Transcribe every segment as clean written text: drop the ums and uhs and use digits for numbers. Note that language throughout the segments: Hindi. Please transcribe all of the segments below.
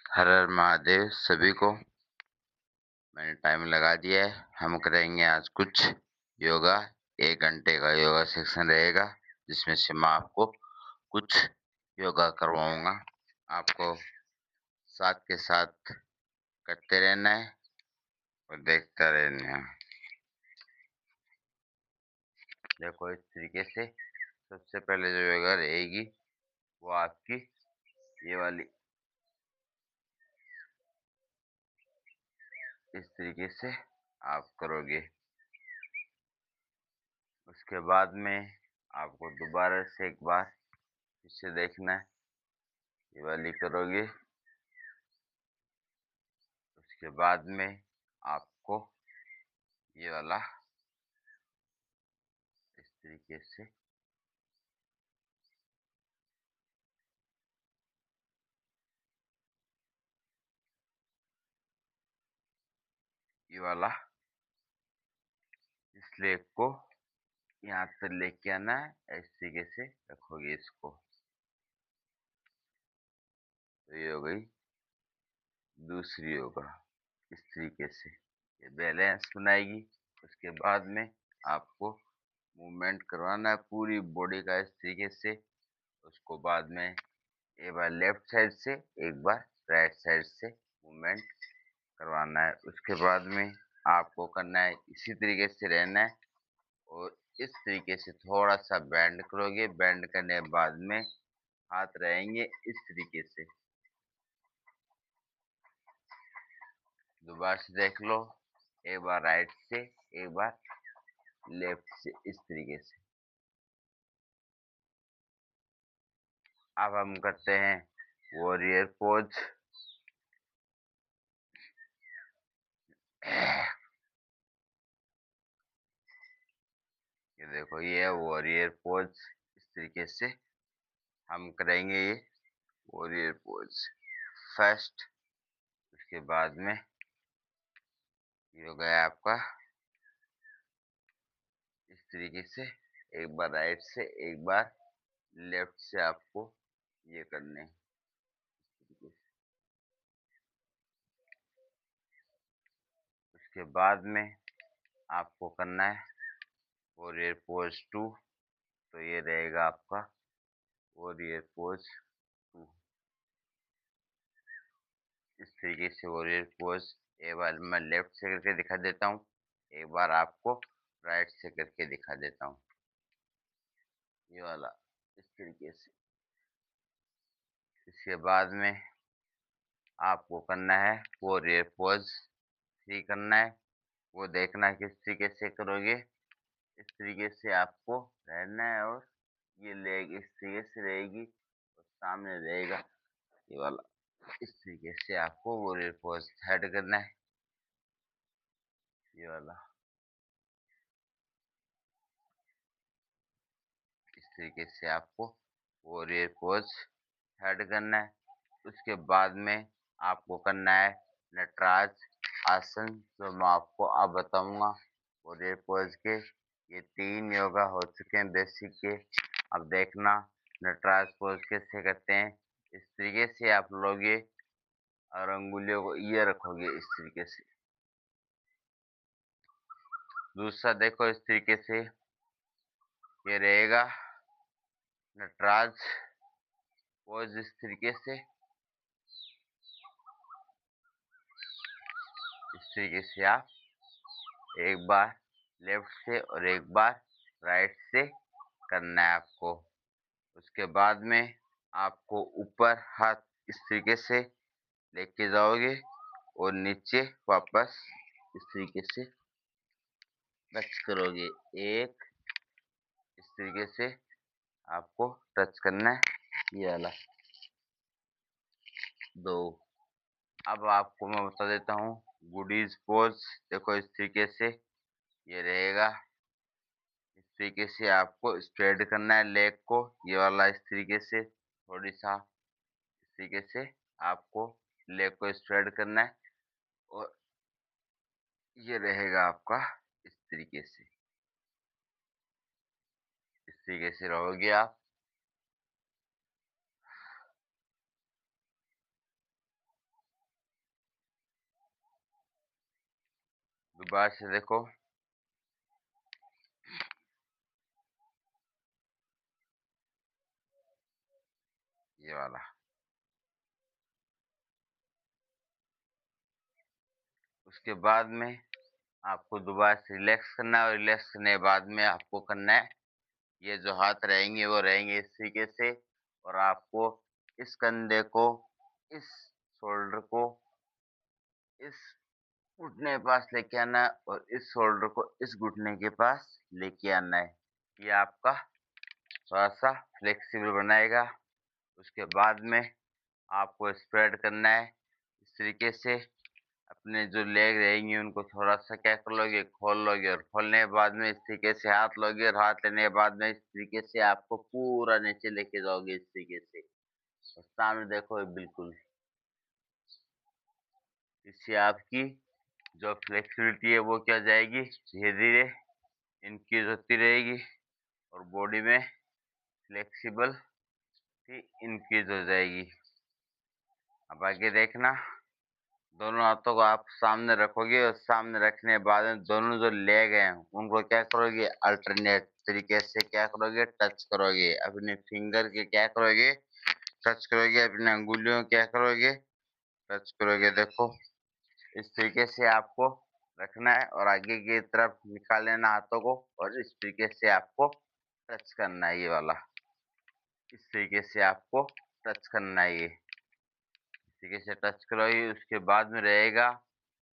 हर हर महादेव सभी को। मैंने टाइम लगा दिया है। हम करेंगे आज कुछ योगा। 1 घंटे का योगा सेक्शन रहेगा, जिसमें से मैं आपको कुछ योगा करवाऊंगा। आपको साथ के साथ करते रहना है और देखता रहना है। देखो, इस तरीके से सबसे पहले जो योगा रहेगी वो आपकी ये वाली, इस तरीके से आप करोगे। उसके बाद में आपको दोबारा से एक बार फिर से देखना है, ये वाली करोगे। उसके बाद में आपको ये वाला इस तरीके से ये वाला इस लेग को यहाँ तक लेके आना है। इस तरीके से रखोगे इसको, तो ये हो गई दूसरी योगा। इस तरीके से ये बैलेंस बनाएगी। उसके बाद में आपको मूवमेंट करवाना है पूरी बॉडी का इस तरीके से। उसको बाद में एक बार लेफ्ट साइड से, एक बार राइट साइड से मूवमेंट करवाना है। उसके बाद में आपको करना है इसी तरीके से रहना है और इस तरीके से थोड़ा सा बेंड करोगे। बेंड करने के बाद में हाथ रहेंगे इस तरीके से। दोबारा से देख लो, एक बार राइट से, एक बार लेफ्ट से, इस तरीके से। अब हम करते हैं वॉरियर पोज। ये देखो, ये है वॉरियर पोज। इस तरीके से हम करेंगे ये वॉरियर पोज फर्स्ट। उसके बाद में ये हो गया आपका इस तरीके से। एक बार राइट से, एक बार लेफ्ट से आपको ये करने हैं। उसके बाद में आपको करना है वॉरियर पोज 2। तो ये रहेगा आपका वॉरियर पोज 2। इस तरीके से वॉरियर पोज एक बार मैं लेफ्ट से करके दिखा देता हूँ, एक बार आपको राइट से करके दिखा देता हूँ। ये वाला इस तरीके से। इसके बाद में आपको करना है वॉरियर पोज 3 करना है। वो देखना किस तरीके से करोगे। इस तरीके से आपको रहना है और ये लेग इस तरीके से रहेगी और सामने रहेगा ये वाला। इस तरीके से आपको वॉरियर पोज हेड करना है, ये वाला। इस तरीके से आपको वॉरियर पोज हेड करना है। उसके बाद में आपको करना है नटराज आसन, जो मैं आपको अब बताऊंगा। वॉरियर पोज के ये 3 योगा हो चुके हैं बेसिक के। अब देखना नटराज पोज कैसे करते हैं। इस तरीके से आप लोगे और अंगुलियों को ये रखोगे इस तरीके से। दूसरा देखो, इस तरीके से ये रहेगा नटराज पोज। इस तरीके से, इस तरीके से आप एक बार लेफ्ट से और एक बार राइट से करना है आपको। उसके बाद में आपको ऊपर हाथ इस तरीके से लेके जाओगे और नीचे वापस इस तरीके से टच करोगे। एक इस तरीके से आपको टच करना है, ये वाला। 2। अब आपको मैं बता देता हूँ गुडीज पोज। देखो इस तरीके से ये रहेगा। इस तरीके से आपको स्प्रेड करना है लेग को, ये वाला इस तरीके से थोड़ी सा इस तरीके से आपको लेग को स्प्रेड करना है और ये रहेगा आपका इस तरीके से। इस तरीके से रहोगे आप। दोबारा से देखो ये वाला। उसके बाद में आपको दोबारा से रिलैक्स करना है और रिलैक्स करने के बाद में आपको करना है ये जो हाथ रहेंगे वो रहेंगे इस तरीके से और आपको इस कंधे को, इस शोल्डर को इस घुटने के पास लेके आना है और इस शोल्डर को इस घुटने के पास लेके आना है। ये आपका थोड़ा सा फ्लेक्सिबल बनाएगा। उसके बाद में आपको स्प्रेड करना है इस तरीके से। अपने जो लेग रहेंगे उनको थोड़ा सा क्या कर लोगे, खोल लोगे और खोलने के बाद में इस तरीके से हाथ लोगे और हाथ लेने के बाद में इस तरीके से आपको पूरा नीचे लेके जाओगे इस तरीके से। और सामने देखो बिल्कुल, इससे आपकी जो फ्लेक्सिबिलिटी है वो क्या जाएगी, धीरे धीरे इंक्रीज होती रहेगी और बॉडी में फ्लेक्सिबल भी इंक्रीज हो जाएगी। अब आगे देखना, दोनों हाथों को आप सामने रखोगे और सामने रखने के बाद में दोनों जो लेग हैं उनको क्या करोगे, अल्टरनेट तरीके से क्या करोगे, टच करोगे। अपने फिंगर के क्या करोगे, टच करोगे। अपने अंगुलियों क्या करोगे, टच करोगे। देखो इस तरीके से आपको रखना है और आगे की तरफ निकाल लेना हाथों को और इस तरीके से आपको टच करना है। ये वाला इस तरीके से आपको टच करना है। ये इस तरीके से टच करोगे। उसके बाद में रहेगा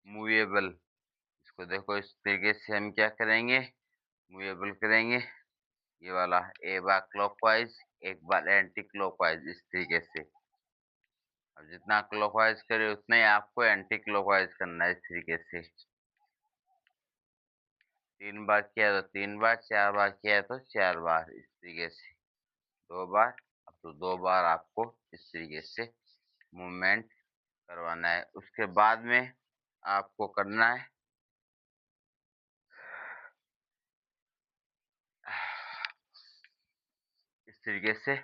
मूवेबल। इसको देखो इस तरीके से हम क्या करेंगे, मूवेबल करेंगे। ये वाला एक बार क्लॉकवाइज, एक बार एंटी क्लॉकवाइज इस तरीके से। अब जितना क्लॉकवाइज करे उतना ही आपको एंटी क्लॉकवाइज करना है इस तरीके से। 3 बार किया तो 3 बार, 4 बार किया तो 4 बार इस तरीके से। 2 बार, अब तो 2 बार आपको इस तरीके से मूवमेंट करवाना है। उसके बाद में आपको करना है इस तरीके से।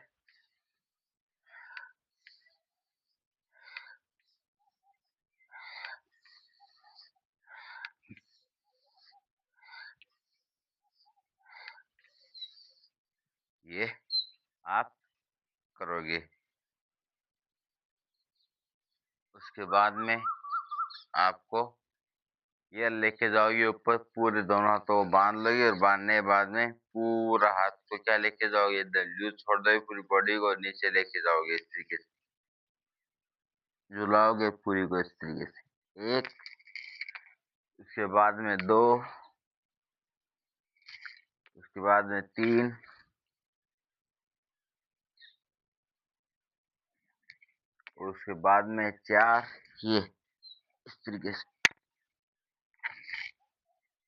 ये आप करोगे। उसके बाद में आपको ये लेके जाओगे ऊपर, पूरे दोनों हाथों को बांध लोगे और बांधने के बाद में पूरा हाथ को क्या लेके जाओगे, इधर यूज छोड़ दोगे, पूरी बॉडी को नीचे लेके जाओगे इस तरीके से। झुलाओगे पूरी को इस तरीके से। एक, उसके बाद में 2, उसके बाद में 3 और उसके बाद में 4। ये इस तरीके से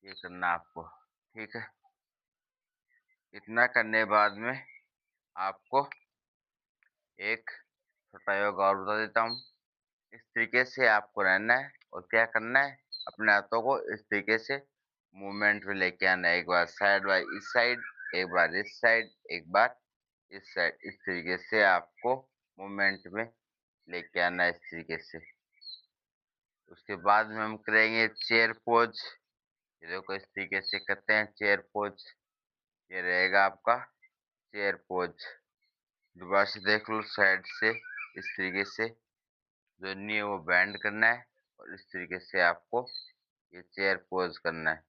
ये करना आपको, ठीक है। इतना करने के बाद में आपको एक छोटा योग और बता देता हूँ। इस तरीके से आपको रहना है और क्या करना है, अपने हाथों को इस तरीके से मूवमेंट में लेके आना है। एक बार साइड बाय इस साइड, एक बार इस साइड, एक बार इस साइड। इस तरीके से आपको मूवमेंट में लेके आना है इस तरीके से। उसके बाद में हम करेंगे चेयर पोज। ये देखो इस तरीके से करते हैं चेयर पोज। ये रहेगा आपका चेयर पोज। दोबारा से देख लो साइड से इस तरीके से, जो नी है वो बैंड करना है और इस तरीके से आपको ये चेयर पोज करना है।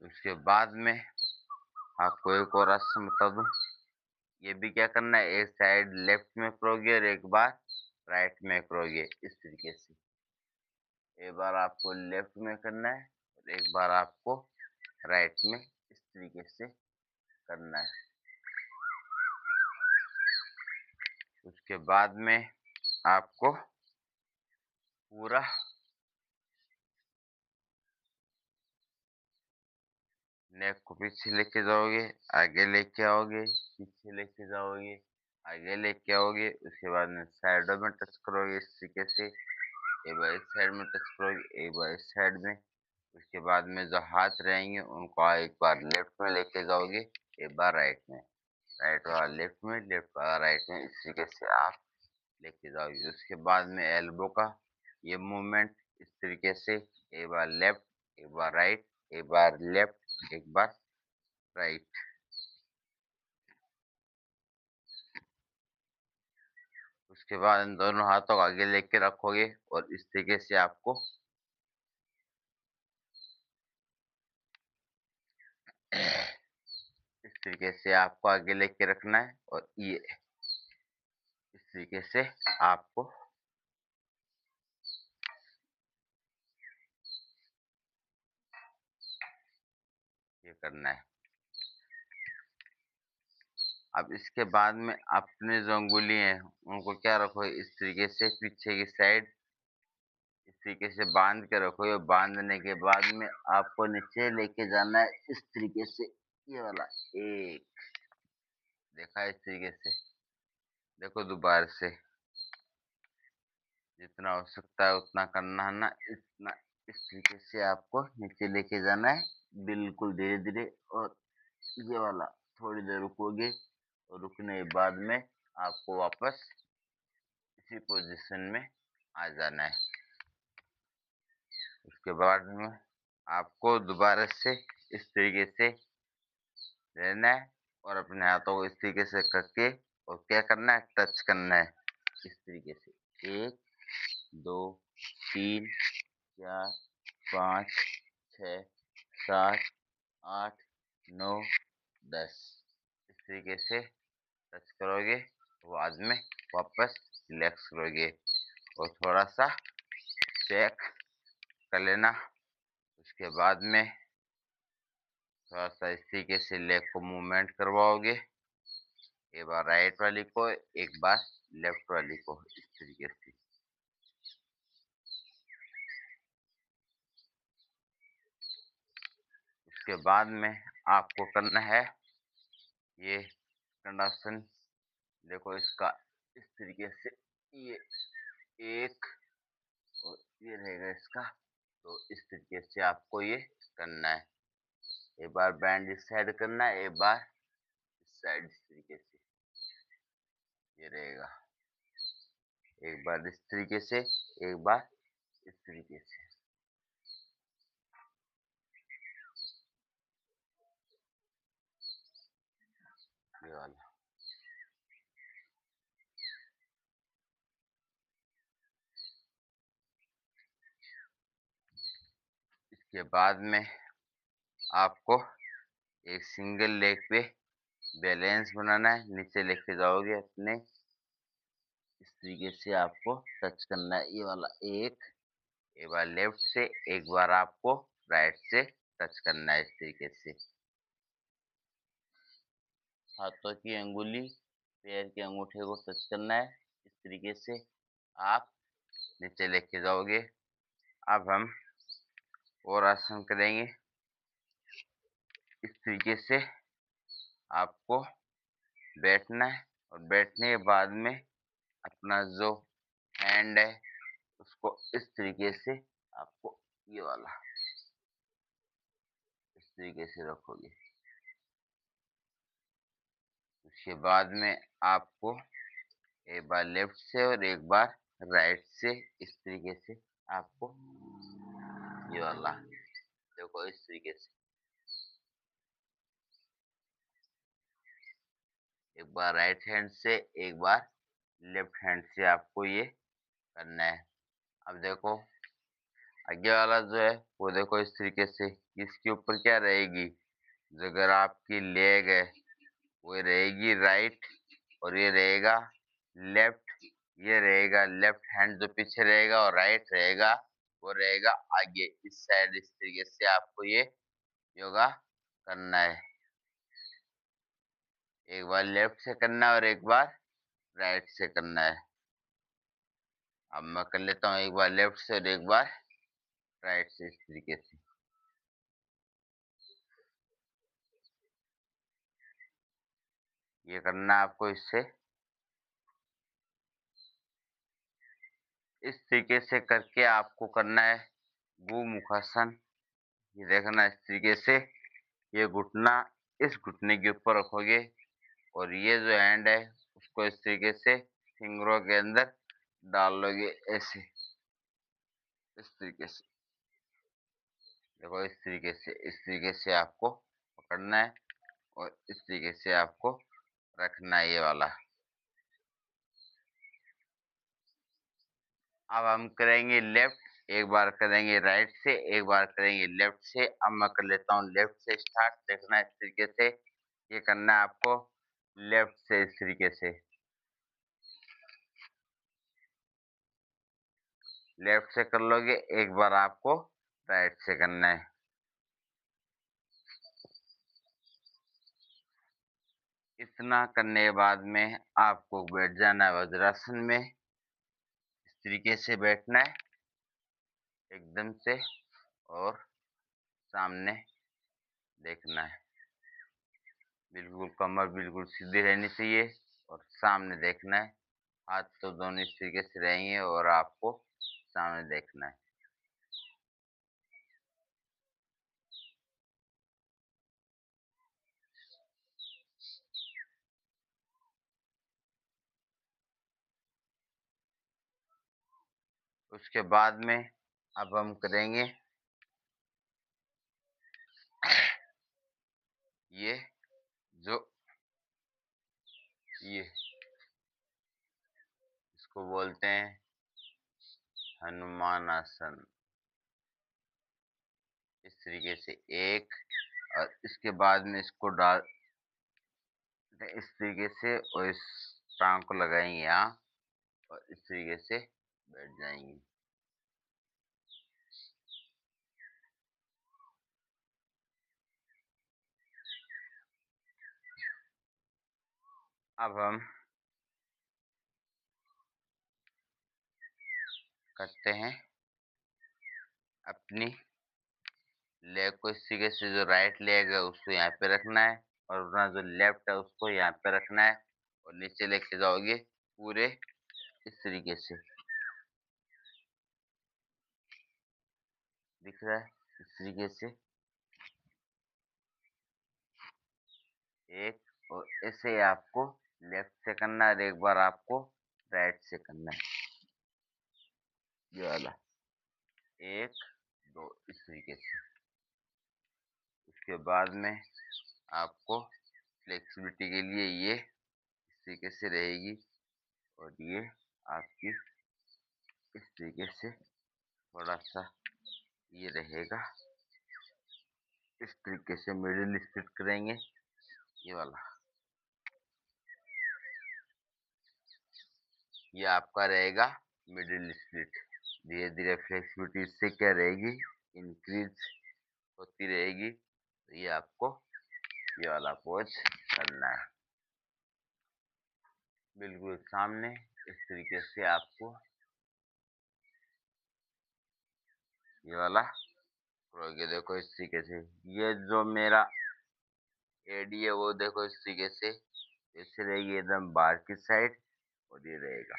उसके बाद में आपको एक और आसन बता दूं, ये भी क्या करना है, एक साइड लेफ्ट में करोगे और एक बार राइट में करोगे इस तरीके से। एक बार आपको लेफ्ट में करना है और एक बार आपको राइट में इस तरीके से करना है। उसके बाद में आपको पूरा नेक को पीछे लेके जाओगे, आगे लेके आओगे, पीछे लेके जाओगे, आगे लेके आओगे। उसके बाद में साइडों में टच करोगे इस तरीके से, एक बार इस साइड में टच करोगे, एक बार इस साइड में। उसके बाद में जो हाथ रहेंगे उनको एक बार लेफ्ट में लेके जाओगे, एक बार राइट में, राइट वाला लेफ्ट में, लेफ्ट वाला राइट में, इस तरीके से आप लेके जाओगे। उसके बाद में एल्बो का ये मूवमेंट इस तरीके से, एक बार लेफ्ट, एक बार राइट, एक बार लेफ्ट, एक बार राइट। उसके बाद इन दोनों हाथों को आगे लेके रखोगे और इस तरीके से आपको इस तरीके से आपको आगे लेके रखना है और ये इस तरीके से आपको ये करना है। अब इसके बाद में अपने जो अंगुली है उनको क्या रखो, इस तरीके से पीछे की साइड इस तरीके से बांध के रखो। ये बांधने के बाद में आपको नीचे लेके जाना है इस तरीके से, ये वाला एक, देखा इस तरीके से। देखो दोबारा से जितना हो सकता है उतना करना है ना, इतना इस तरीके से आपको नीचे लेके जाना है बिल्कुल धीरे धीरे। और ये वाला थोड़ी देर रुकोगे और रुकने के बाद में आपको वापस इसी पोजीशन में आ जाना है। उसके बाद में आपको दोबारा से इस तरीके से रहना है और अपने हाथों को इस तरीके से करके और क्या करना है, टच करना है इस तरीके से। 1 2 3 4 5 6 7 8 9 10 इस तरीके से टच करोगे। बाद में वापस रिलैक्स करोगे और थोड़ा सा चेक कर लेना। उसके बाद में थोड़ा सा इस तरीके से लेग को मूवमेंट करवाओगे, एक बार राइट वाली को, एक बार लेफ्ट वाली को, इस तरीके से। उसके बाद में आपको करना है ये कंडासन। देखो इसका इस तरीके से, ये एक और ये रहेगा इसका। तो इस तरीके से आपको ये करना है। एक बार बैंड इस साइड करना है, एक बार इस साइड, इस तरीके से ये रहेगा। एक बार इस तरीके से, एक बार इस तरीके से, ये वाला। इसके बाद में आपको एक सिंगल लेग पे बैलेंस बनाना है, नीचे लेके जाओगे अपने, इस तरीके से आपको टच करना है। ये वाला एक बार लेफ्ट से, एक बार आपको राइट से टच करना है इस तरीके से। हाथों की अंगुली पैर के अंगूठे को टच करना है इस तरीके से, आप नीचे लेके जाओगे। अब हम और आसन करेंगे इस तरीके से। आपको बैठना है और बैठने के बाद में अपना जो हैंड है उसको इस तरीके से आपको, ये वाला इस तरीके से रखोगे। उसके बाद में आपको एक बार लेफ्ट से और एक बार राइट से इस तरीके से आपको, ये वाला देखो इस तरीके से, एक बार राइट हैंड से, एक बार लेफ्ट हैंड से आपको ये करना है। अब देखो आगे वाला जो है वो देखो इस तरीके से, इसके ऊपर क्या रहेगी, जो अगर आपकी लेग है वो रहेगी राइट और ये रहेगा लेफ्ट। ये रहेगा लेफ्ट हैंड जो पीछे रहेगा और राइट रहेगा वो रहेगा आगे इस साइड। इस तरीके से आपको ये योगा करना है। एक बार लेफ्ट से करना है और एक बार राइट से करना है। अब मैं कर लेता हूँ एक बार लेफ्ट से और एक बार राइट से, इस तरीके से। ये करना है आपको इससे। इस तरीके से करके आपको करना है गोमुखासन। ये देखना इस तरीके से, ये घुटना इस घुटने के ऊपर रखोगे और ये जो हैंड है उसको इस तरीके से फिंगरों के अंदर डाल लोगे, ऐसे, इस तरीके से। देखो इस तरीके से आपको पकड़ना है और इस तरीके से आपको रखना है, ये वाला। अब हम करेंगे लेफ्ट, एक बार करेंगे राइट से, एक बार करेंगे लेफ्ट से। अब मैं कर लेता हूँ लेफ्ट से स्टार्ट। देखना इस तरीके से, ये करना है आपको लेफ्ट से, इस तरीके से। लेफ्ट से कर लोगे, एक बार आपको राइट से करना है। इतना करने के बाद में आपको बैठ जाना है वज्रासन में। इस तरीके से बैठना है एकदम से, और सामने देखना है। बिल्कुल कमर बिल्कुल सीधी रहनी चाहिए और सामने देखना है। हाथ तो दोनों इस तरीके से रहेंगे और आपको सामने देखना है। उसके बाद में अब हम करेंगे ये जो ये इसको बोलते हैं हनुमान आसन। इस तरीके से एक, और इसके बाद में इसको डाल इस तरीके से, और इस टांग को लगाएंगे यहाँ और इस तरीके से बैठ जाएंगे। अब हम करते हैं अपनी लेग को। इस तरीके से जो राइट लेग है उसको यहाँ पे रखना है और अपना जो लेफ्ट है उसको यहाँ पे रखना है और नीचे लेके जाओगे पूरे, इस तरीके से। दिख रहा है? इस तरीके से एक, और ऐसे ही आपको लेफ्ट से करना है और एक बार आपको राइट से करना है, ये वाला। एक, दो, इस तरीके से। उसके बाद में आपको फ्लेक्सिबिलिटी के लिए ये इस तरीके से रहेगी और ये आपकी इस तरीके से थोड़ा सा ये रहेगा। इस तरीके से मिडिल स्प्लिट करेंगे, ये वाला। ये आपका रहेगा मिडिल स्प्लिट। धीरे धीरे फ्लेक्सिबिलिटी इससे क्या रहेगी, इंक्रीज होती रहेगी। तो ये आपको ये वाला पोज करना है बिल्कुल सामने। इस तरीके से आपको ये वाला करोगे। देखो इस तरीके से, ये जो मेरा एडी है वो देखो इस तरीके से ऐसे रहेगी एकदम बाहर की साइड, और ये रहेगा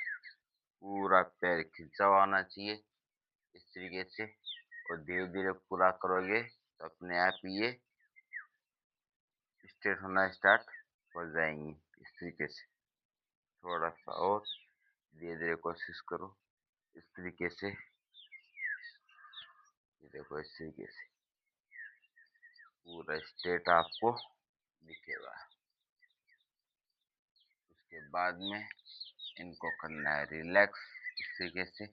पूरा पैर खिंचा हुआ होना चाहिए इस तरीके से। और धीरे धीरे पूरा करोगे तो अपने आप ये स्ट्रेट होना स्टार्ट हो जाएंगी, इस तरीके से। थोड़ा सा और धीरे धीरे कोशिश करो इस तरीके से। ये देखो इस तरीके से पूरा स्ट्रेट आपको दिखेगा। उसके बाद में इनको करना है रिलैक्स, इस तरीके से।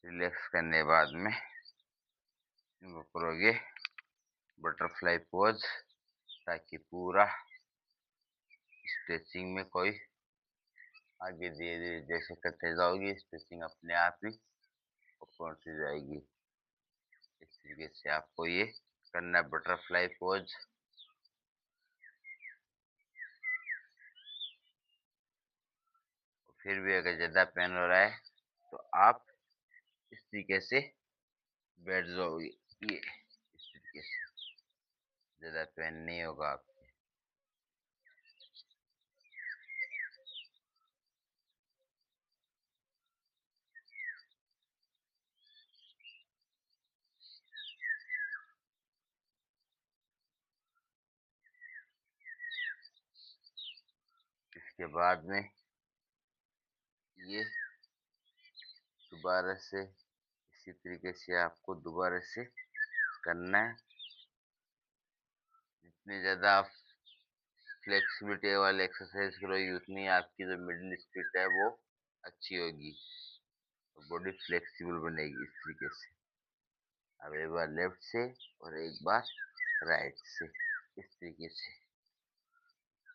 रिलैक्स करने के बाद में इनको करोगे बटरफ्लाई पोज, ताकि पूरा स्ट्रेचिंग में कोई आगे धीरे-धीरे जैसे करते जाओगे स्ट्रेचिंग अपने आप ही ऊपर उठती जाएगी। इस तरीके से आपको ये करना है बटरफ्लाई पोज़। फिर भी अगर ज़्यादा पेन हो रहा है तो आप इस तरीके से बैठ जाओगे। ये इस तरीके से ज़्यादा पेन नहीं होगा आपको। इसके बाद में ये दोबारा से इसी तरीके से आपको दोबारा से करना है। जितनी ज़्यादा आप फ्लेक्सिबिलिटी वाली एक्सरसाइज करोगे उतनी आपकी जो मिडल स्पिरिट है वो अच्छी होगी, तो बॉडी फ्लेक्सिबल बनेगी इस तरीके से। अब एक बार लेफ्ट से और एक बार राइट से इस तरीके से।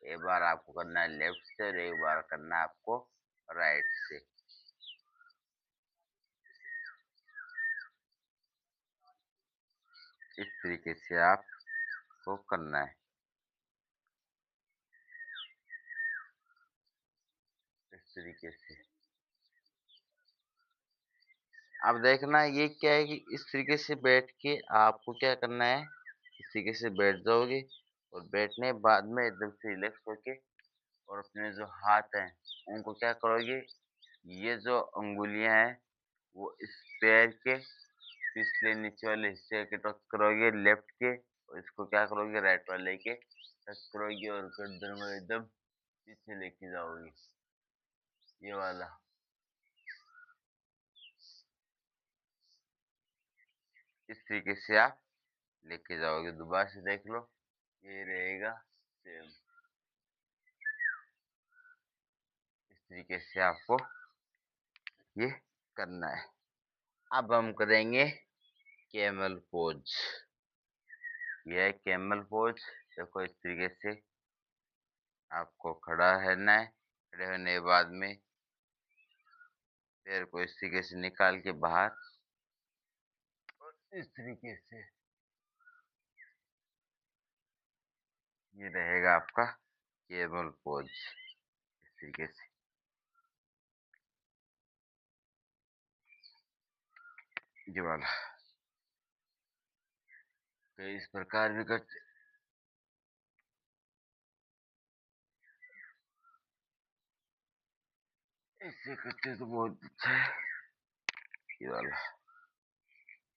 एक बार आपको करना है लेफ्ट से और एक बार करना है आपको राइट से। इस तरीके से आपको करना है। इस तरीके से अब देखना ये क्या है कि इस तरीके से बैठ के आपको क्या करना है, इस तरीके से बैठ जाओगे और बैठने के बाद में एकदम से रिलैक्स होके और अपने जो हाथ हैं उनको क्या करोगे, ये जो अंगुलियां हैं वो इस पैर के पिछले नीचे वाले हिस्से के टच करोगे लेफ्ट के, और इसको क्या करोगे राइट वाले के टच करोगे और गर्दन में एकदम पीछे लेके जाओगे, ये वाला। इस तरीके से आप लेके जाओगे। दोबारा से देख लो, ये रहेगा सेम। इस तरीके से आपको ये करना है। अब हम करेंगे कैमल पोज। ये है कैमल पोज। देखो इस तरीके से आपको खड़ा रहना है। खड़े होने के बाद में पैर को इस तरीके से निकाल के बाहर और इस तरीके से ये रहेगा आपका कैमल पोज। इस तरीके से ये वाला तो इस प्रकार भी करते, ऐसे करते तो बहुत अच्छा है ये वाला।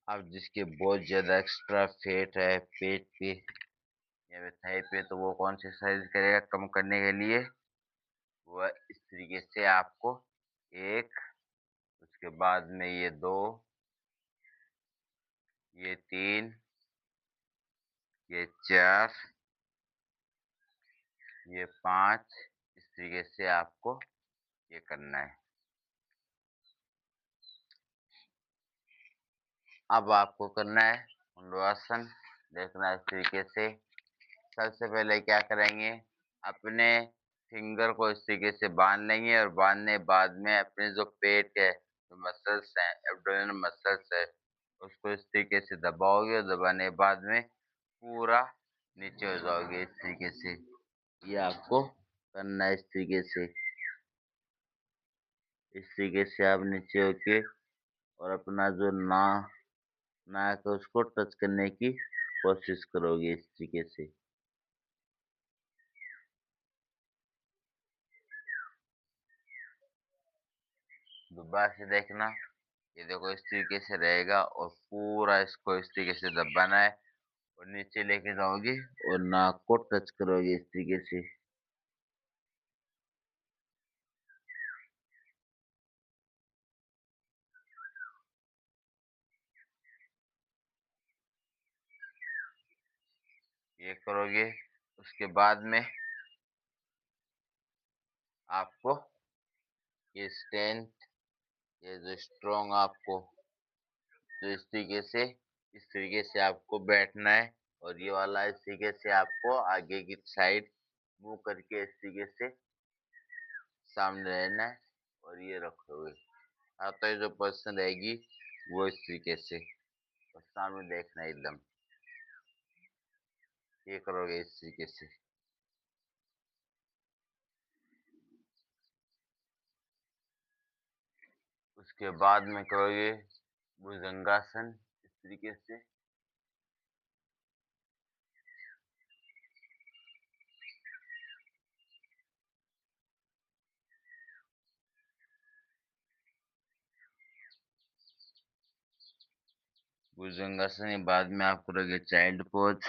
अब जिसके बहुत ज्यादा एक्स्ट्रा फैट है पेट पे या फिर थाई पे, तो वो कौन सी एक्सरसाइज करेगा कम करने के लिए, वह इस तरीके से आपको एक, उसके बाद में ये दो, ये तीन, ये चार, ये पांच, इस तरीके से आपको ये करना है। अब आपको करना है मुंडवासन। देखना इस तरीके से। सबसे पहले क्या करेंगे, अपने फिंगर को इस तरीके से बांध लेंगे और बांधने के बाद में अपने जो पेट है, जो मसल्स हैं, एब्डोमिनल मसल्स है, उसको इस तरीके से दबाओगे और दबाने के बाद में पूरा नीचे हो जाओगे इस तरीके से। ये आपको करना है इस तरीके से। इस तरीके से आप नीचे होके और अपना जो नाक है उसको टच करने की कोशिश करोगे इस तरीके से। दोबारा से देखना, ये देखो इस तरीके से रहेगा और पूरा इसको इस तरीके से दबाना है और नीचे लेके जाओगे और नाक को टच करोगे इस तरीके से। ये करोगे उसके बाद में आपको ये स्ट्रेंथ, ये जो स्ट्रॉन्ग आपको, तो इस तरीके से आपको बैठना है और ये वाला इस तरीके से आपको आगे की साइड मुंह करके इस तरीके से सामने रहना है और ये रखोगे। हाँ, तो ये जो पोजीशन रहेगी वो इस तरीके से, और सामने देखना है एकदम, ये करोगे इस तरीके से। उसके बाद में करोगे भुजंगासन इस तरीके से। भुजंगासन के बाद में आप करोगे चाइल्ड पोज।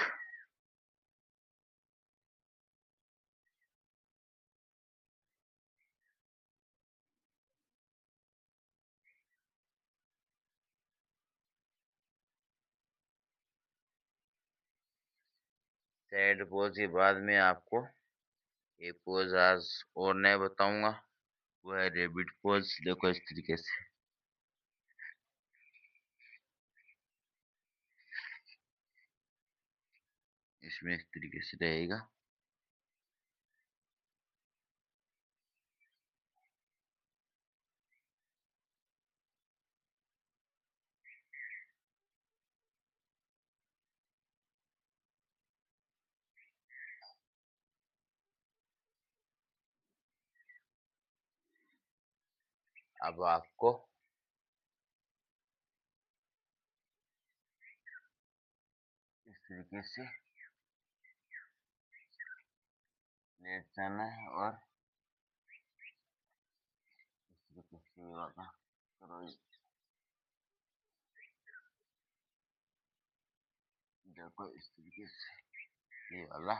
चाइल्ड पोज के बाद में आपको एक पोज आज और नया बताऊंगा, वो है रेबिट पोज। देखो इस तरीके से, इसमें इस तरीके से रहेगा। अब आपको इस तरीके से लेट जाना है और इस तरीके से होगा। करो, देखो इस तरीके से ये वाला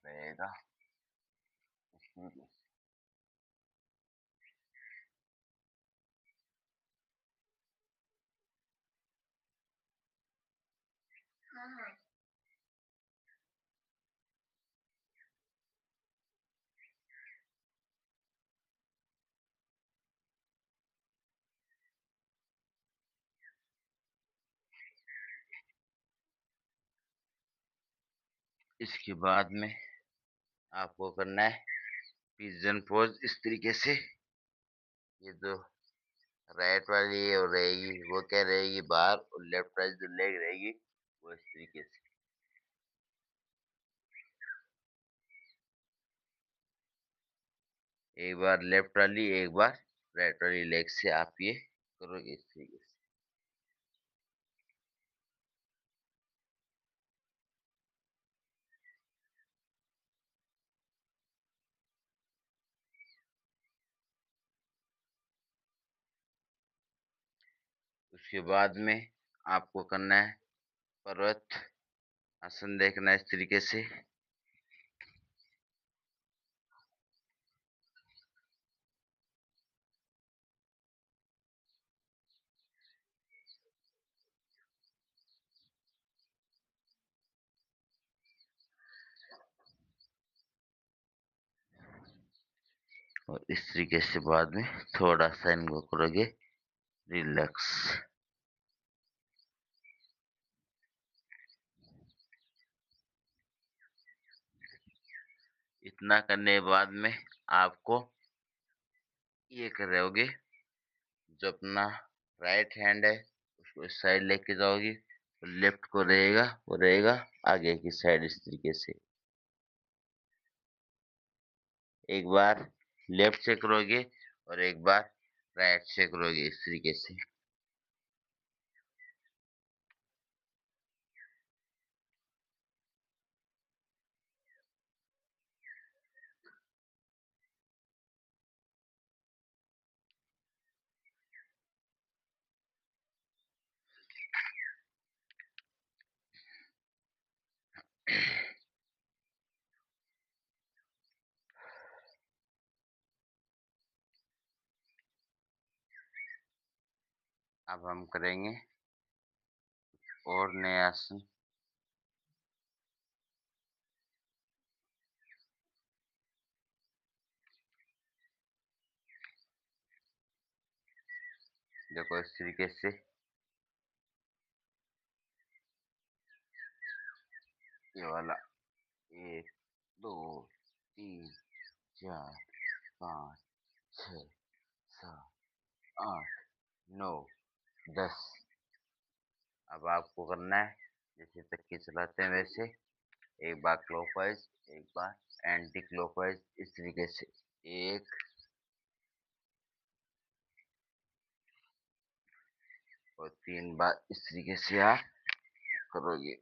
रहेगा इस तरीके से। इसके बाद में आपको करना है पिजन पोज इस तरीके से। ये जो राइट वाली ये रहेगी वो क्या रहेगी बाहर, और लेफ्ट वाली जो लेग रहेगी वो इस तरीके से। एक बार लेफ्ट वाली, एक बार राइट वाली लेग से आप ये करोगे इस तरीके से। उसके बाद में आपको करना है पर्वत आसन। देखना है इस तरीके से। और इस तरीके से बाद में थोड़ा सा इनको करोगे रिलैक्स। इतना करने के बाद में आपको ये कर रहे होगे, जो अपना राइट हैंड है उसको इस साइड लेके जाओगी, और लेफ्ट को रहेगा वो रहेगा आगे की साइड इस तरीके से। एक बार लेफ्ट से करोगे और एक बार राइट से करोगे इस तरीके से। अब हम करेंगे और नए आसन। देखो इस तरीके से, ये वाला 1 2 3 4 5 छः, सात, आठ, 9, 10। अब आपको करना है जैसे चक्की चलाते हैं वैसे, एक बार क्लॉकवाइज, एक बार एंटी क्लॉकवाइज, इस तरीके से एक और 3 बार इस तरीके से आप करोगे।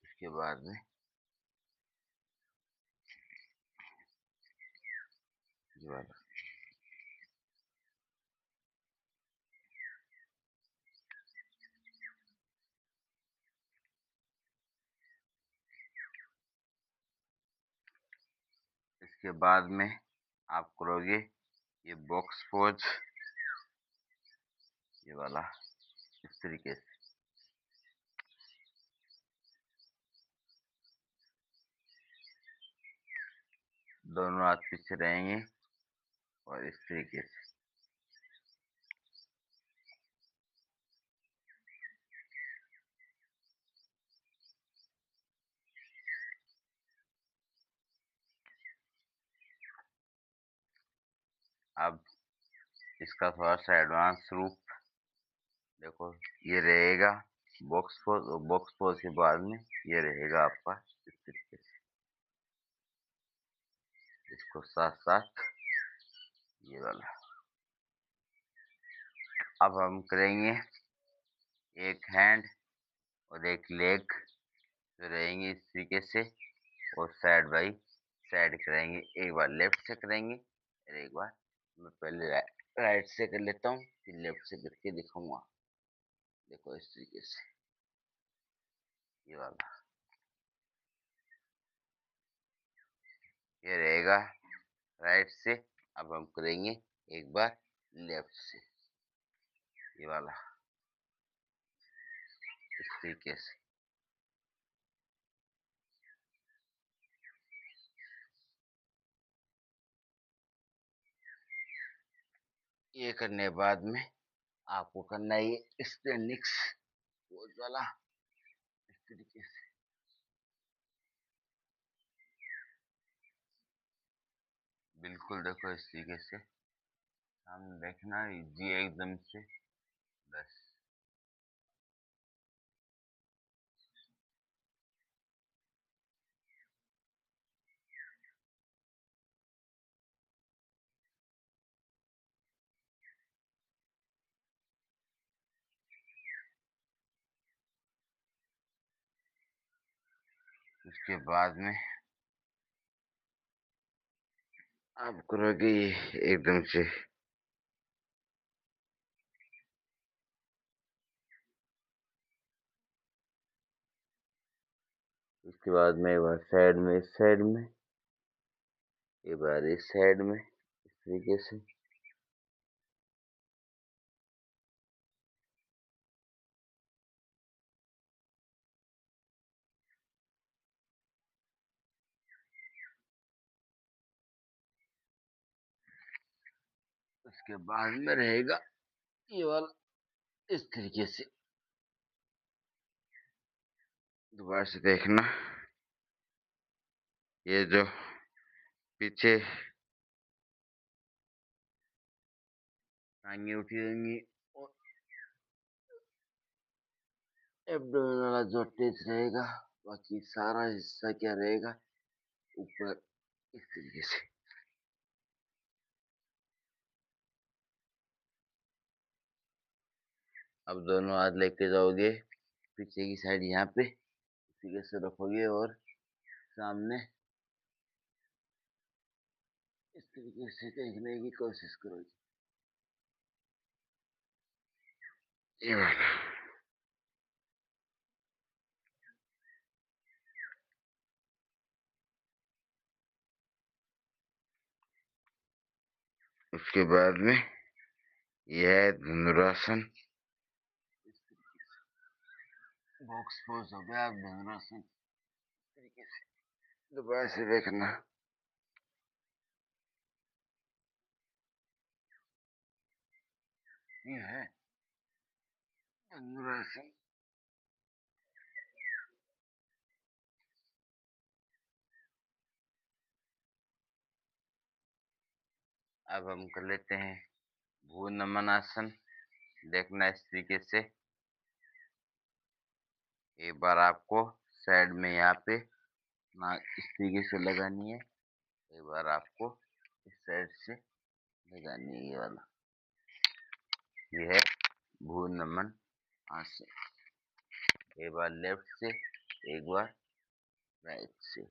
इसके बाद में ये वाला, इसके बाद में आप करोगे ये बॉक्स पोज, ये वाला इस तरीके से। दोनों हाथ पीछे रहेंगे और इस तरीके से। अब इसका थोड़ा सा एडवांस रूप देखो, ये रहेगा बॉक्स पोज, और बॉक्स पोज के बाद में ये रहेगा आपका इस तरीके से। इसको साथ साथ ये वाला। अब हम करेंगे एक हैंड और एक लेग जो रहेंगे इस तरीके से, और साइड बाई साइड करेंगे। एक बार लेफ्ट से करेंगे और एक बार मैं पहले राइट से कर लेता हूँ, फिर लेफ्ट से करके दिखाऊंगा। देखो इस तरीके से ये वाला, ये रहेगा राइट से। अब हम करेंगे एक बार लेफ्ट से, ये वाला इस तरीके से। ये करने के बाद में आपको करना है ये स्टैंडिंग्स पोज वाला इस तरीके से। बिल्कुल देखो इस तरीके से हम देखना इजी है एकदम से। बस उसके बाद में आप करोगे ये एकदम से। उसके बाद में एक बार साइड में, इस साइड में, एक बार इस साइड में इस तरीके से। उसके बाद में रहेगा ये वाला इस तरीके से। दोबारा से देखना, ये जो पीछे टांगे उठी रहेंगी और एब्डोमेन वाला जो अटैच रहेगा, बाकी सारा हिस्सा क्या रहेगा ऊपर इस तरीके से। अब दोनों हाथ लेके जाओगे पीछे की साइड, यहाँ पे इस तरीके से रखोगे और सामने इस तरीके से देखने की कोशिश करोगे, ये वाला। उसके बाद में यह है धनुरासन, बॉक्स पोज हो गया। धनुरासन तरीके से दोबारा से देखना, ये है धनुरासन। अब हम कर लेते हैं भ्रू नमन आसन। देखना इस तरीके से, एक बार आपको साइड में यहाँ पे ना इस तरीके से लगानी है, एक बार आपको इस साइड से लगानी है, ये वाला। ये है भ्रू नमन आसन। एक बार लेफ्ट से, एक बार राइट से।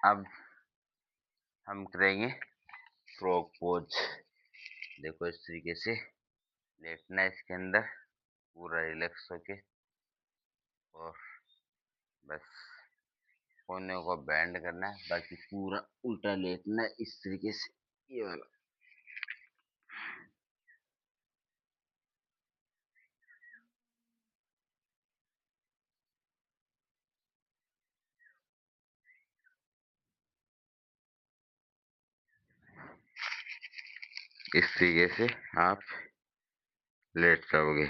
अब हम करेंगे फ्रॉग पोज। देखो इस तरीके से लेटना है इसके अंदर, पूरा रिलैक्स होके, और बस कोने को बैंड करना है, बाकी पूरा उल्टा लेटना है इस तरीके से, ये वाला। इस तरीके से आप लेट जाओगे।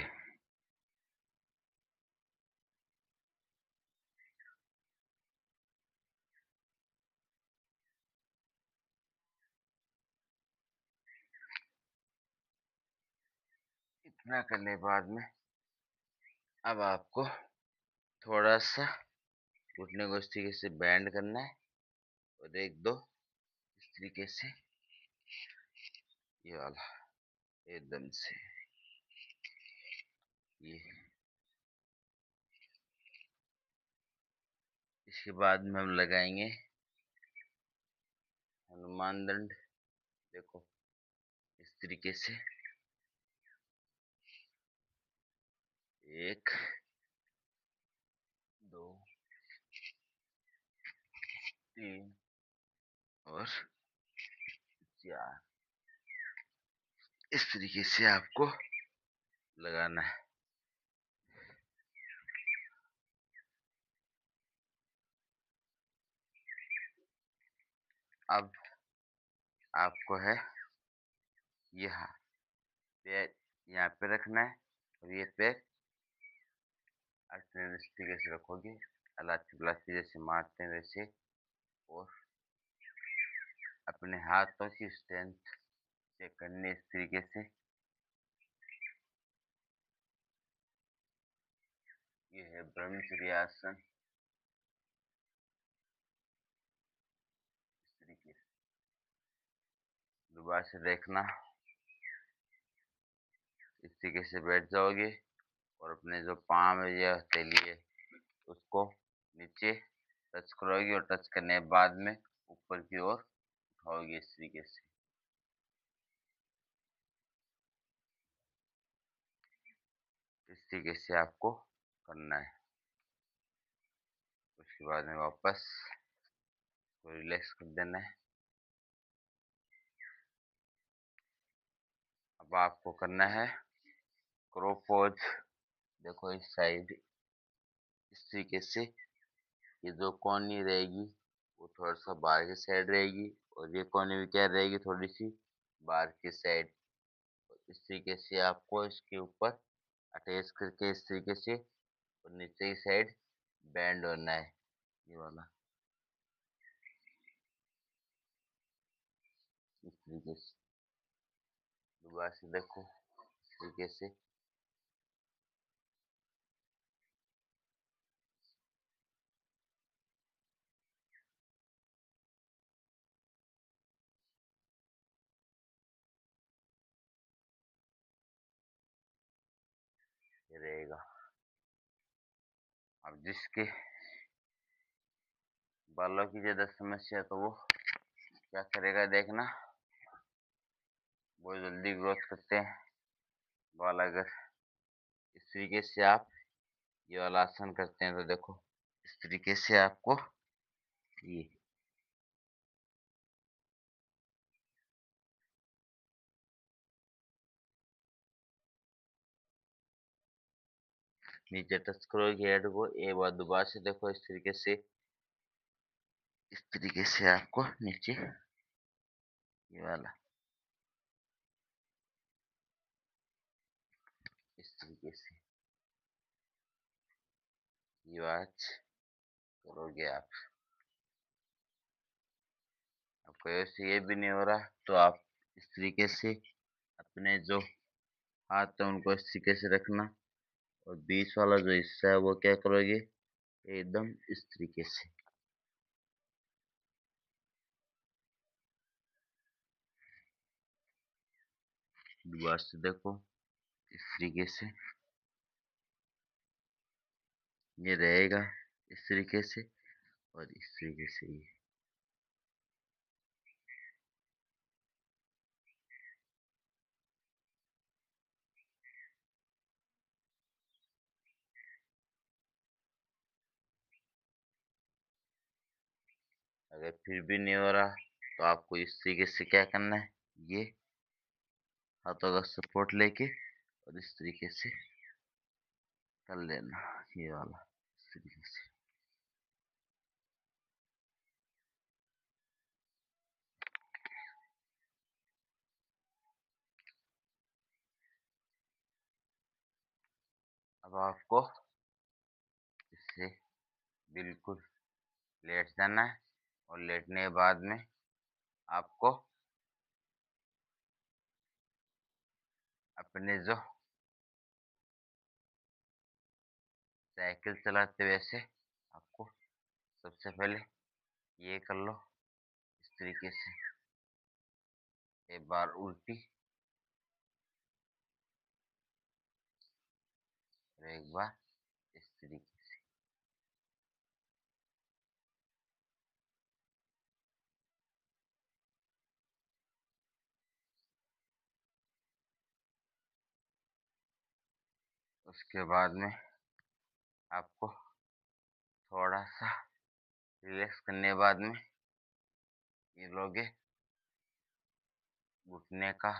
इतना करने के बाद में अब आपको थोड़ा सा घुटने को इस तरीके से बैंड करना है, और एक दो इस तरीके से, ये वाला एकदम से, ये। इसके बाद में हम लगाएंगे हनुमान दंड। देखो इस तरीके से, एक, दो, तीन और चार। इस तरीके से आपको लगाना है। अब आपको है यहाँ पैर यहाँ पे रखना है, और ये पैर अपने इस तरीके से रखोगे, अलाची बलाची जैसे मारते हैं वैसे, और अपने हाथों की स्ट्रेंथ चेक करनी इस तरीके से। ये है ब्रह्मचर्य आसन। इस तरीके से दोबारा से देखना, इस तरीके से बैठ जाओगे, और अपने जो पाँव है या हथेली है उसको नीचे टच करोगे, और टच करने के बाद में ऊपर की ओर उठाओगे इस तरीके से। इस तरीके से आपको करना है। उसके बाद में वापस रिलैक्स कर देना है। अब आपको करना है क्रो पोज। देखो इस साइड इस तरीके से, ये जो कोनी रहेगी वो थोड़ा सा बाहर की साइड रहेगी, और ये कोनी भी क्या रहेगी, थोड़ी सी बाहर की साइड। इस तरीके से आपको इसके ऊपर अटैच करके इस तरीके से, और नीचे की साइड बैंड होना है, ये वाला। इस तरीके से दोबारा से देखो, इस तरीके से। ये रहेगा। अब जिसके बालों की ज्यादा समस्या, तो वो क्या करेगा देखना, बहुत जल्दी ग्रोथ करते हैं बाल। अगर इस तरीके से आप ये वाला आसन करते हैं, तो देखो इस तरीके से आपको ये नीचे टच करोगे हेड को, एक बार दोबारा से देखो इस तरीके से, इस तरीके से आपको नीचे, ये वाला, इस तरीके से, ये बात। करोगे आप। आपको ऐसे ये भी नहीं हो रहा तो आप इस तरीके से अपने जो हाथ है उनको इस तरीके से रखना, और बीच वाला जो हिस्सा है वो क्या करोगे, एकदम इस तरीके से। दोबारा से देखो, इस तरीके से ये रहेगा, इस तरीके से, और इस तरीके से ये। अगर फिर भी नहीं हो रहा तो आपको इस तरीके से क्या करना है, ये हाथों का सपोर्ट लेके और इस तरीके से कर लेना, ये वाला, इस तरीके से। अब आपको इससे बिल्कुल लेट जाना है, और लेटने के बाद में आपको अपने जो साइकिल चलाते वैसे आपको सबसे पहले ये कर लो, इस तरीके से, एक बार उल्टी और एक बार इस तरीके से। उसके बाद में आपको थोड़ा सा रिलैक्स करने के बाद में ये लोगे घुटने का,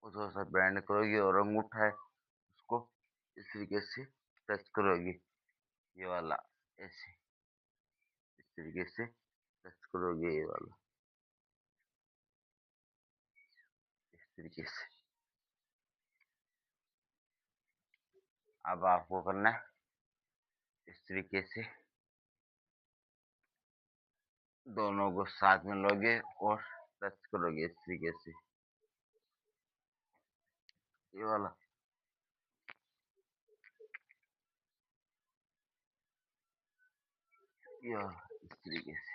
थोड़ा सा बैंड करोगे और अंगूठा है उसको इस तरीके से टच करोगे, ये वाला, ऐसे, इस तरीके से टच करोगे, ये वाला, इस तरीके से। अब आपको करना है इस तरीके से, दोनों को साथ में लोगे और टच करोगे इस तरीके से, ये वाला। ये वाला इस तरीके से।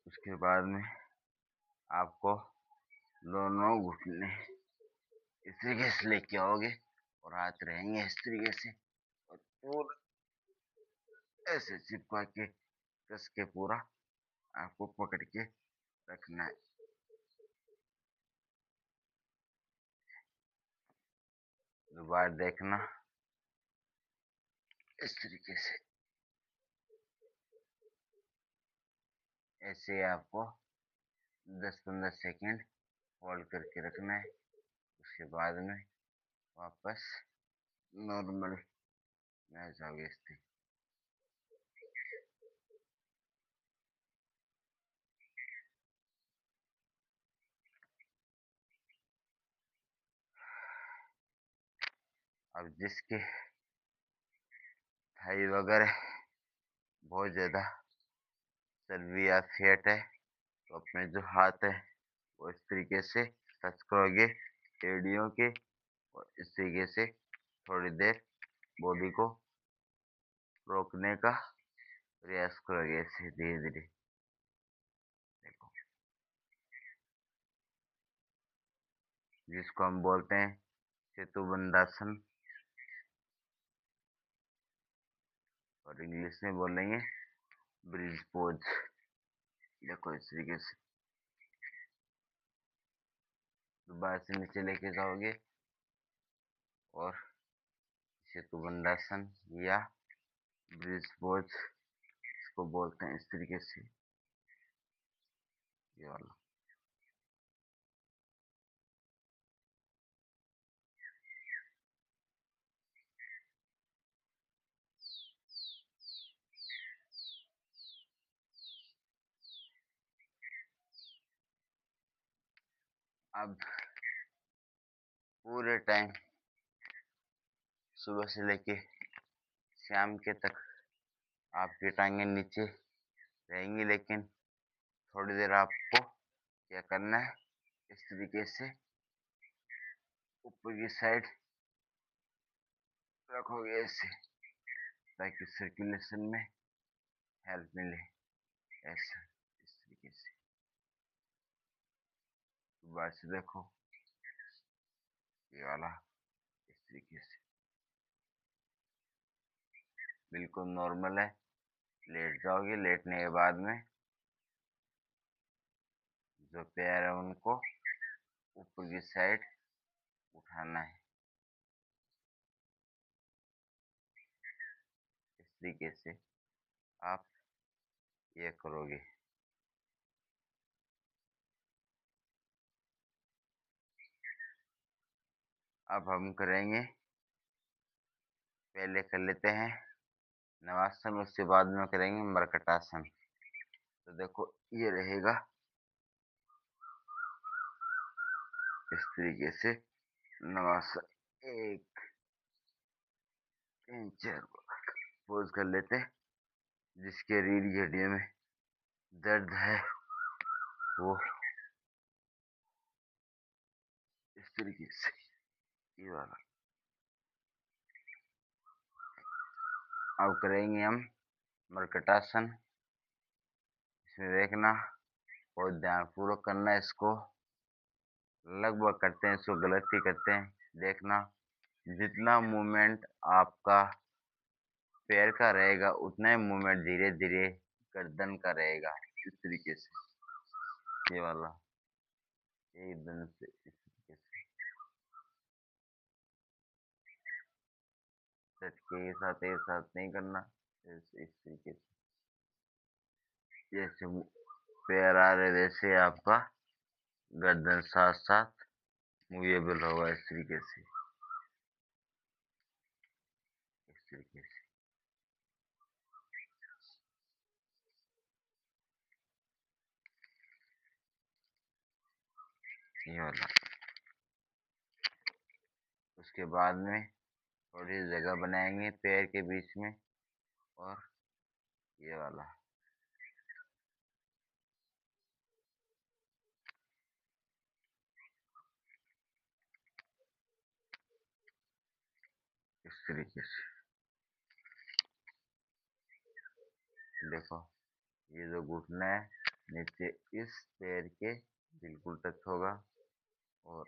उसके बाद में आपको दोनों घुटने इस तरीके से लेके आओगे और हाथ रहेंगे इस तरीके से, और पूरा ऐसे चिपका के कस के पूरा आपको पकड़ के रखना है। दोबारा देखना, इस तरीके से, ऐसे आपको 10-15 सेकेंड होल्ड करके रखना है। उसके बाद में वापस नॉर्मल में आ जाओगे इससे। अब जिसके थाई वगैरह बहुत ज्यादा चर्बी या फैट है तो अपने जो हाथ है वो इस तरीके से टच करोगे एड़ियों के, और इस तरीके से थोड़ी देर बॉडी को रोकने का प्रयास करोगे, ऐसे धीरे धीरे। देखो, जिसको हम बोलते हैं सेतु बंधासन, और इंग्लिश में बोलेंगे ब्रिज पोज। देखो इस तरीके से दोबारा से नीचे लेके जाओगे और सेतु बंधासन या ब्रिज पोज इसको बोलते हैं, इस तरीके से, ये वाला। अब पूरे टाइम सुबह से लेके शाम के तक आपकी टांगें नीचे रहेंगी, लेकिन थोड़ी देर आपको क्या करना है, इस तरीके से ऊपर की साइड रखोगे ऐसे, ताकि सर्कुलेशन में हेल्प मिले। ऐसा इस तरीके से बाहर से देखो, ये वाला इस तरीके से बिल्कुल नॉर्मल है। लेट जाओगे, लेटने के बाद में जो पैर है उनको ऊपर की साइड उठाना है, इस तरीके से आप ये करोगे। अब हम करेंगे, पहले कर लेते हैं नवासन, उसके बाद में करेंगे मरकटासन। तो देखो ये रहेगा इस तरीके से नवासन। एक, तीन, चार पोज कर लेते हैं। जिसके रीढ़ की हड्डियों में दर्द है वो इस तरीके से, ये वाला। अब करेंगे हम मरकटासन। इसमें देखना और ध्यानपूर्वक करना है इसको। लगभग करते हैं इसको, गलत ही करते हैं। देखना जितना मूवमेंट आपका पैर का रहेगा, उतना ही मूवमेंट धीरे धीरे गर्दन का रहेगा, इस तरीके से। ये वाला एकदम से इस तरीके से झटके के साथ एक साथ नहीं करना। इस तरीके से जैसे पैर आ रहे वैसे आपका गर्दन साथ साथ मूवेबल होगा, इस तरीके से, इस तरीके से। ये वाला। उसके बाद में थोड़ी जगह बनाएंगे पैर के बीच में, और ये वाला इस तरीके से। देखो ये जो घुटना है नीचे इस पैर के बिल्कुल टच होगा, और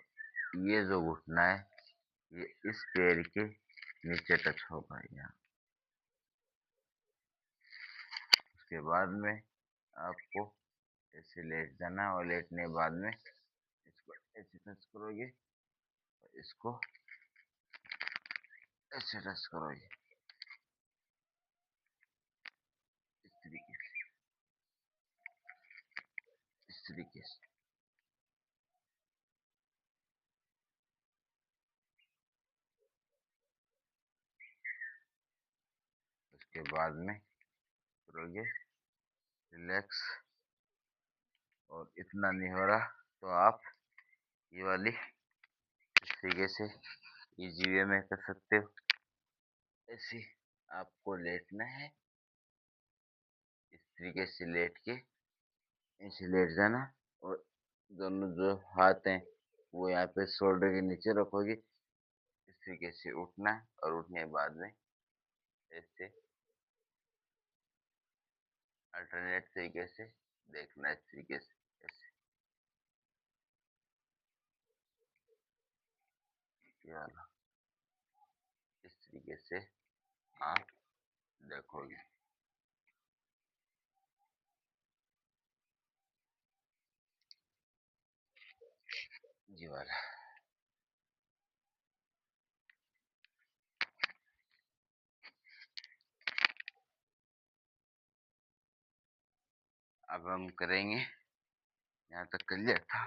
ये जो घुटना है ये इस पैर के नीचे टच होगा यहाँ। उसके बाद में आपको ऐसे लेट जाना है, और लेटने के बाद में इसको ऐसे टच करोगे, और इसको ऐसे टच करोगे, इस तरीके से, इस तरीके से। उसके बाद में करोगे रिलैक्स, और इतना नहीं हो रहा तो आप ये वाली इस तरीके से इजी वे में कर सकते हो। ऐसे आपको लेटना है, इस तरीके से लेट के ऐसे लेट जाना, और दोनों जो हाथ हैं वो यहाँ पे शोल्डर के नीचे रखोगे, इस तरीके से उठना है, और उठने के बाद में ऐसे अल्टरनेट तरीके से देखना है, इस तरीके से ऐसे, ये वाला, इस तरीके से आप देखोगे। जी वाला। अब हम करेंगे, यहाँ तक कर लिया था।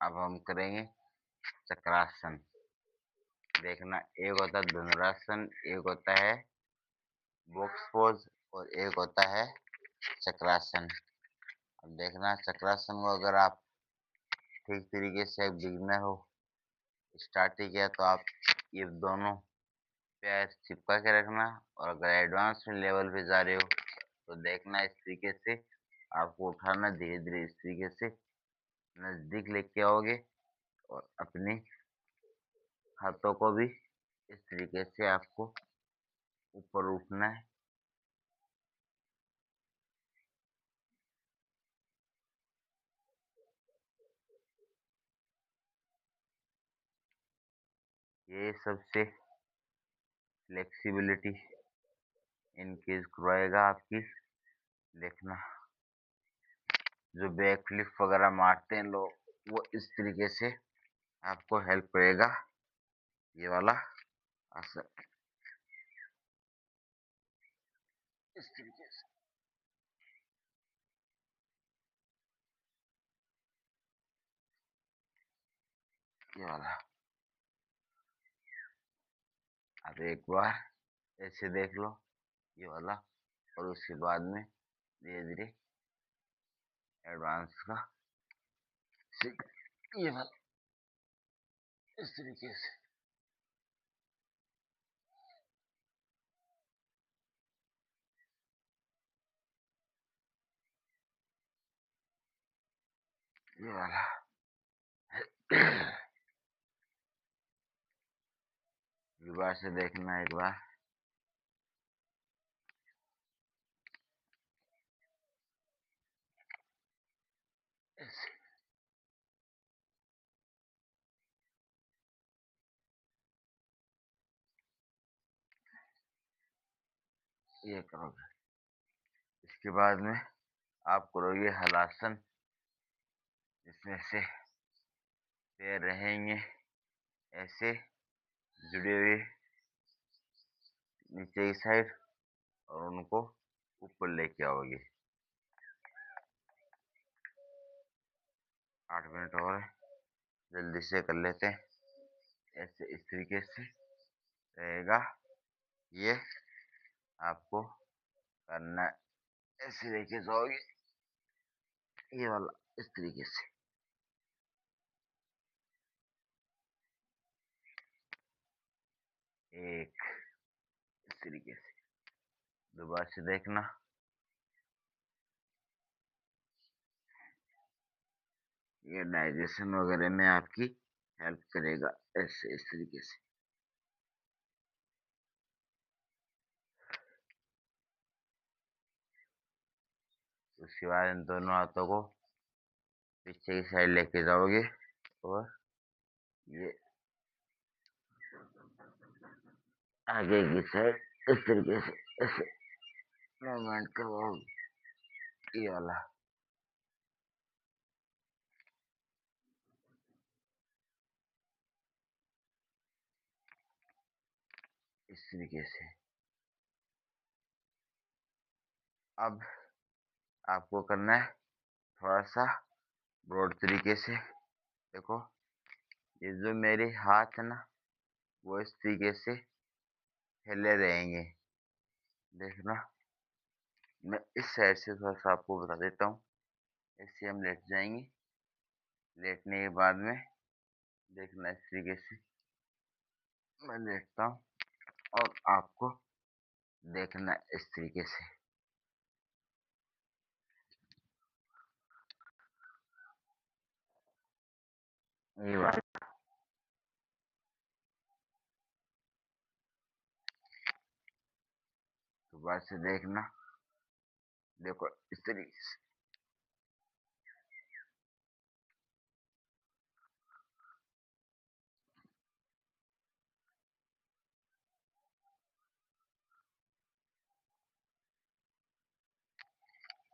अब हम करेंगे चक्रासन। देखना एक होता है धनुरासन, एक होता है बॉक्स पोज, और एक होता है चक्रासन। अब देखना चक्रासन को अगर आप ठीक तरीके से बिगनर हो, स्टार्ट ही किया, तो आप ये दोनों पैर चिपका के रखना। और अगर एडवांस में लेवल पे जा रहे हो तो देखना इस तरीके से आपको उठाना, धीरे धीरे इस तरीके से नजदीक लेके आओगे और अपने हाथों को भी इस तरीके से आपको ऊपर उठना है। ये सबसे फ्लेक्सिबिलिटी इनक्रीज करवाएगा आपकी। देखना जो बैक फ्लिप वगैरह मारते हैं लोग, वो इस तरीके से आपको हेल्प करेगा ये वाला आसन। इस तरीके से ये वाला अब एक बार ऐसे देख लो ये वाला, और उसके बाद में धीरे धीरे एडवांस का ये वाला इस तरीके से। ये वाला एक बार से देखना, एक बार ऐसे ये करोगे। इसके बाद में आप करोगे हलासन, जिसमें से पैर रहेंगे ऐसे जुड़े हुए नीचे की साइड, और उनको ऊपर लेके आओगे। 8 मिनट और है, जल्दी से कर लेते हैं। ऐसे इस तरीके से रहेगा ये, आपको करना ऐसे लेके जाओगे ये वाला इस तरीके से। एक इस तरीके से दोबारा से देखना, ये डाइजेशन वगैरह में आपकी हेल्प करेगा ऐसे इस तरीके से। उसके बाद इन दोनों हाथों को पीछे की साइड लेके जाओगे और ये आगे की साइड इस तरीके से ऐसे मूवमेंट करवाओगे ये वाला इस तरीके से। अब आपको करना है थोड़ा सा ब्रॉड तरीके से। देखो ये जो मेरे हाथ है ना, वो इस तरीके से हिले रहेंगे। देखना मैं इस साइड से थोड़ा सा आपको बता देता हूँ। ऐसे हम लेट जाएंगे, लेटने के बाद में देखना इस तरीके से मैं लेटता हूँ, और आपको देखना इस तरीके से। ये बात दोबारा से देखना, देखो इस तरीके से।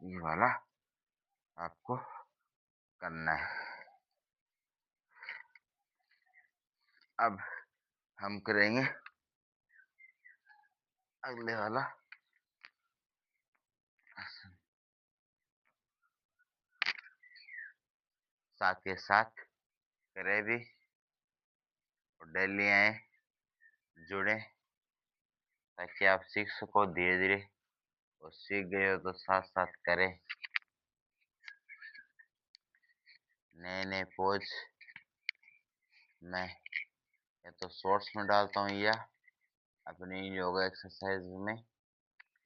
ये वाला आपको करना है। अब हम करेंगे अगले वाला आसन। साथ के साथ करे भी और डेली आए जुड़े, ताकि आप सीख सको धीरे धीरे और सीख गए हो तो साथ साथ करें। नए नए पोज मैं या तो शॉर्ट्स में डालता हूँ या अपनी योगा एक्सरसाइज में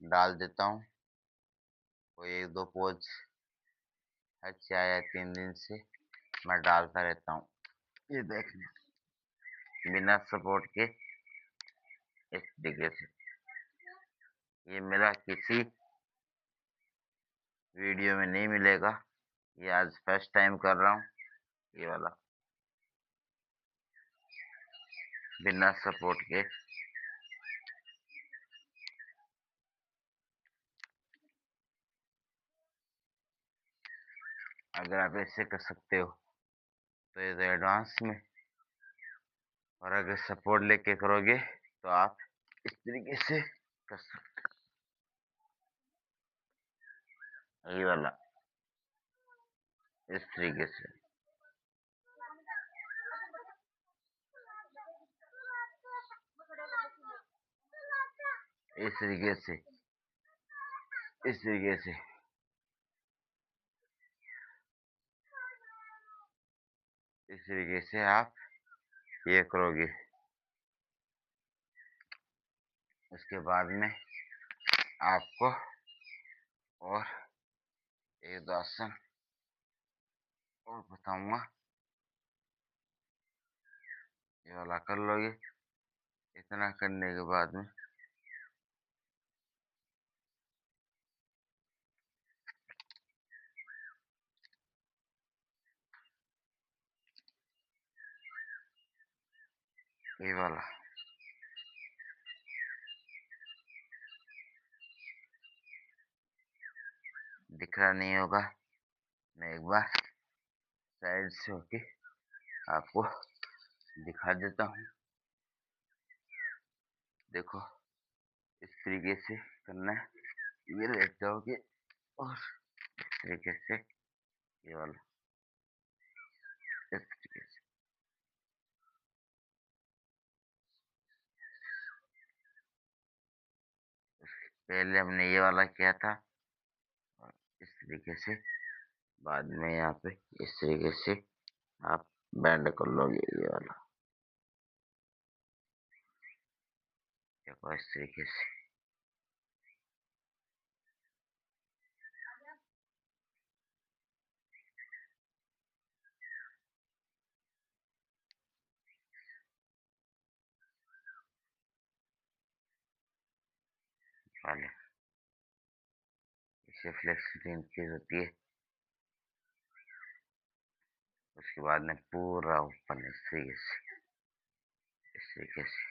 डाल देता हूँ। कोई एक दो पोज हर 4 या 3 दिन से मैं डालता रहता हूँ। ये देखने बिना सपोर्ट के इस तरीके से। ये मेरा किसी वीडियो में नहीं मिलेगा, ये आज फर्स्ट टाइम कर रहा हूँ ये वाला, बिना सपोर्ट के। अगर आप ऐसे कर सकते हो तो ये तो एडवांस में, और अगर सपोर्ट लेके करोगे तो आप इस तरीके से कर सकते हो। ये वाला इस तरीके से, इस तरीके से, इस तरीके से, इस तरीके से आप ये करोगे। उसके बाद में आपको और एक दो आसन और बताऊंगा, ये वाला कर लोगे। इतना करने के बाद में ये वाला दिख रहा नहीं होगा, मैं एक बार साइड से होके आपको दिखा देता हूँ। देखो इस तरीके से करना है, ये लेट जाओगे और इस तरीके से ये वाला, इस तरीके से। पहले हमने ये वाला किया था और इस तरीके से, बाद में यहाँ पे इस तरीके से आप बैंड कर लोगे ये वाला। देखो इस तरीके से, वाले इसे फ्लेक्सिबिलिटी इंक्रीज होती है। उसके बाद में पूरा ऊपर इस तरीके से, इस तरीके से,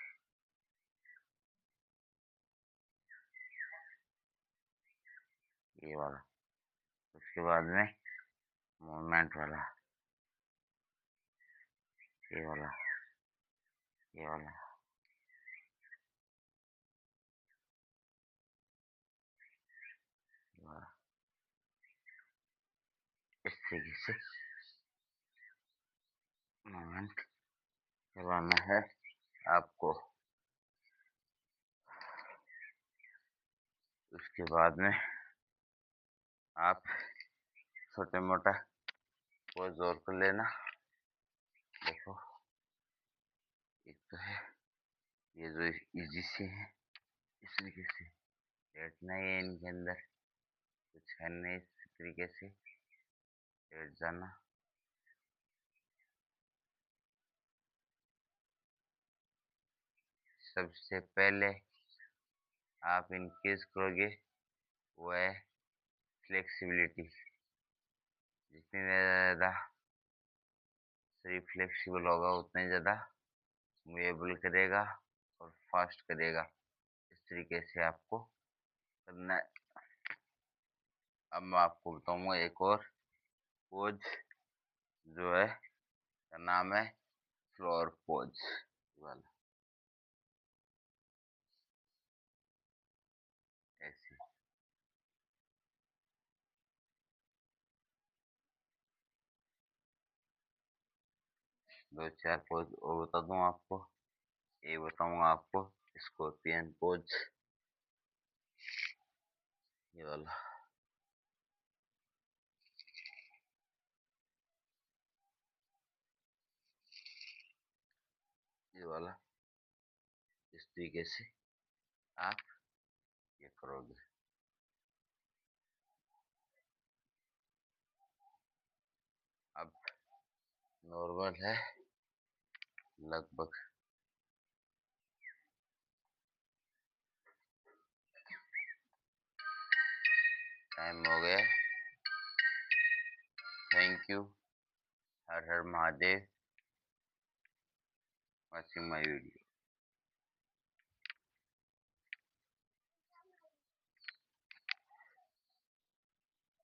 ये वाला। उसके बाद में मूवमेंट वाला, ये वाला, ये वाला, ये वाला, इस तरीके से मूवमेंट करवाना है आपको। उसके बाद में आप छोटे मोटा वो जोर कर लेना। देखो एक तो है ये जो इजी से है, इस तरीके से लेटना ही है इनके अंदर, कुछ है नहीं, इस तरीके से लेट जाना। सबसे पहले आप इंक्रीज करोगे वो है फ्लेक्सिबिलिटी। जितनी ज़्यादा शरीर फ्लेक्सिबल होगा उतने ज़्यादा मूवेबल करेगा और फास्ट करेगा। इस तरीके से आपको करना है। अब मैं आपको बताऊंगा एक और पोज, जो है का नाम है फ्लोर पोज वाला। ऐसे 2 4 पोज और बता दूं आपको। ये बताऊंगा आपको स्कॉर्पियन पोज, ये वाला, ये वाला, इस तरीके से आप ये करोगे। अब नॉर्मल है लगभग। टाइम हो गया। Thank you. Her her Mahadev. Watching my video.